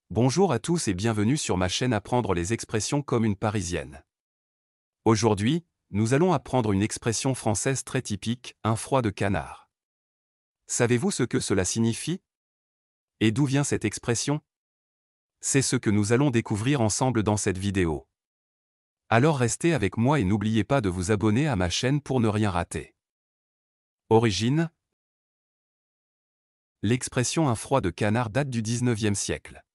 Bonjour à tous et bienvenue sur ma chaîne Apprendre les expressions comme une Parisienne. Aujourd'hui, nous allons apprendre une expression française très typique, un froid de canard. Savez-vous ce que cela signifie? Et d'où vient cette expression? C'est ce que nous allons découvrir ensemble dans cette vidéo. Alors restez avec moi et n'oubliez pas de vous abonner à ma chaîne pour ne rien rater. Origine. L'expression un froid de canard date du 19e siècle.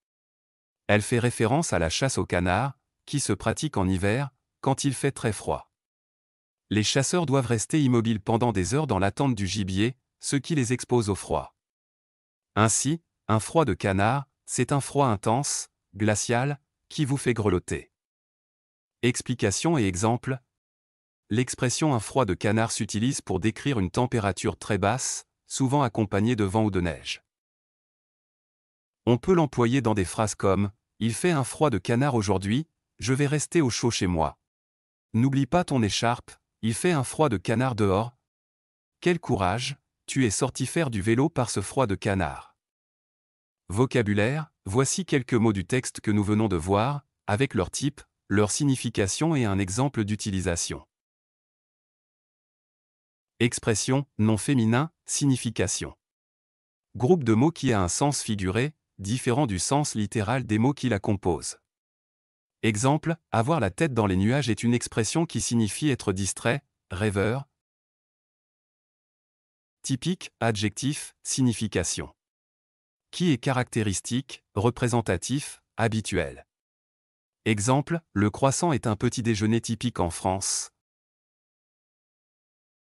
Elle fait référence à la chasse au canard, qui se pratique en hiver, quand il fait très froid. Les chasseurs doivent rester immobiles pendant des heures dans l'attente du gibier, ce qui les expose au froid. Ainsi, un froid de canard, c'est un froid intense, glacial, qui vous fait grelotter. Explication et exemple. L'expression un froid de canard s'utilise pour décrire une température très basse, souvent accompagnée de vent ou de neige. On peut l'employer dans des phrases comme « Il fait un froid de canard aujourd'hui, je vais rester au chaud chez moi. N'oublie pas ton écharpe, il fait un froid de canard dehors. Quel courage, tu es sorti faire du vélo par ce froid de canard. » Vocabulaire, voici quelques mots du texte que nous venons de voir, avec leur type, leur signification et un exemple d'utilisation. Expression, nom féminin, signification. Groupe de mots qui a un sens figuré, différent du sens littéral des mots qui la composent. Exemple, avoir la tête dans les nuages est une expression qui signifie être distrait, rêveur. Typique, adjectif, signification. Qui est caractéristique, représentatif, habituel. Exemple, le croissant est un petit déjeuner typique en France.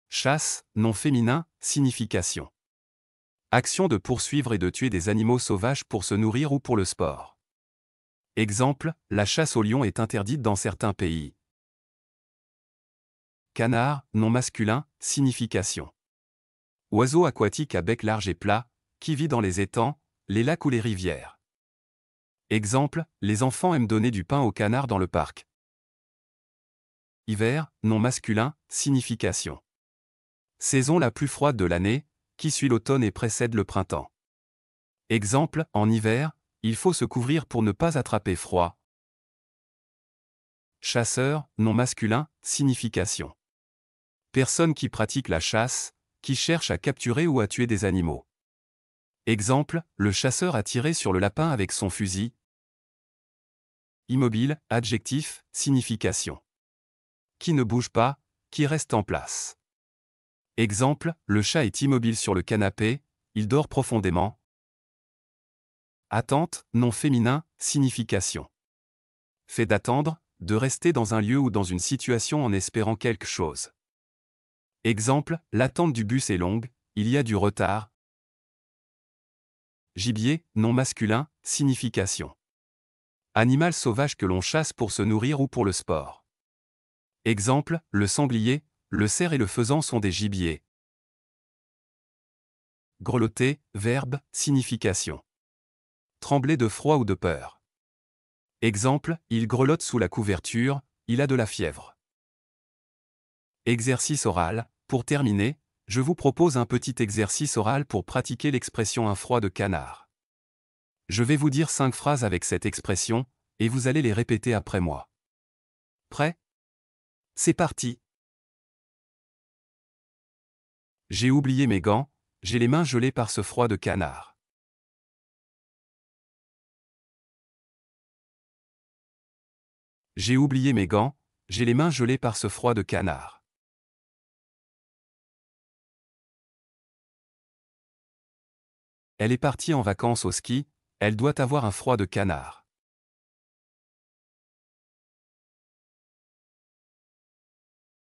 Chasse, nom féminin, signification. Action de poursuivre et de tuer des animaux sauvages pour se nourrir ou pour le sport. Exemple, la chasse au lion est interdite dans certains pays. Canard, nom masculin, signification. Oiseau aquatique à bec large et plat, qui vit dans les étangs, les lacs ou les rivières. Exemple, les enfants aiment donner du pain aux canards dans le parc. Hiver, nom masculin, signification. Saison la plus froide de l'année, qui suit l'automne et précède le printemps. Exemple, en hiver, il faut se couvrir pour ne pas attraper froid. Chasseur, nom masculin, signification. Personne qui pratique la chasse, qui cherche à capturer ou à tuer des animaux. Exemple, le chasseur a tiré sur le lapin avec son fusil. Immobile, adjectif, signification. Qui ne bouge pas, qui reste en place. Exemple, le chat est immobile sur le canapé, il dort profondément. Attente, nom féminin, signification. Fait d'attendre, de rester dans un lieu ou dans une situation en espérant quelque chose. Exemple, l'attente du bus est longue, il y a du retard. Gibier, nom masculin, signification. Animal sauvage que l'on chasse pour se nourrir ou pour le sport. Exemple, le sanglier, le cerf et le faisan sont des gibiers. Grelotter, verbe, signification. Trembler de froid ou de peur. Exemple, il grelotte sous la couverture, il a de la fièvre. Exercice oral. Pour terminer, je vous propose un petit exercice oral pour pratiquer l'expression un froid de canard. Je vais vous dire 5 phrases avec cette expression, et vous allez les répéter après moi. Prêt? C'est parti! J'ai oublié mes gants, j'ai les mains gelées par ce froid de canard. J'ai oublié mes gants, j'ai les mains gelées par ce froid de canard. Elle est partie en vacances au ski, elle doit avoir un froid de canard.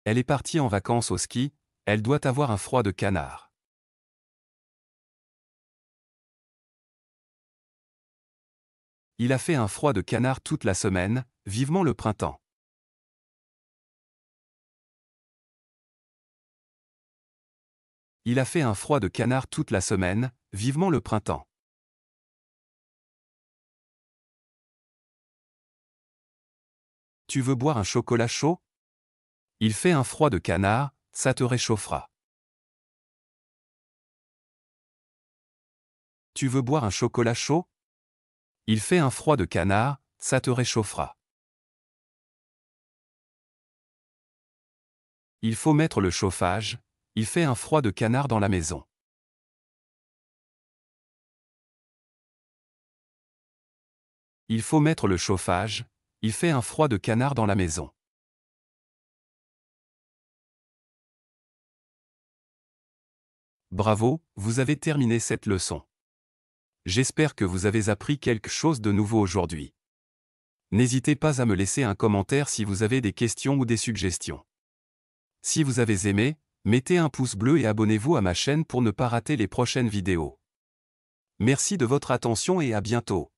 Elle est partie en vacances au ski, elle doit avoir un froid de canard. Il a fait un froid de canard toute la semaine, vivement le printemps. Il a fait un froid de canard toute la semaine, vivement le printemps. Tu veux boire un chocolat chaud? Il fait un froid de canard, ça te réchauffera. Tu veux boire un chocolat chaud? Il fait un froid de canard, ça te réchauffera. Il faut mettre le chauffage, il fait un froid de canard dans la maison. Il faut mettre le chauffage, il fait un froid de canard dans la maison. Bravo, vous avez terminé cette leçon. J'espère que vous avez appris quelque chose de nouveau aujourd'hui. N'hésitez pas à me laisser un commentaire si vous avez des questions ou des suggestions. Si vous avez aimé, mettez un pouce bleu et abonnez-vous à ma chaîne pour ne pas rater les prochaines vidéos. Merci de votre attention et à bientôt.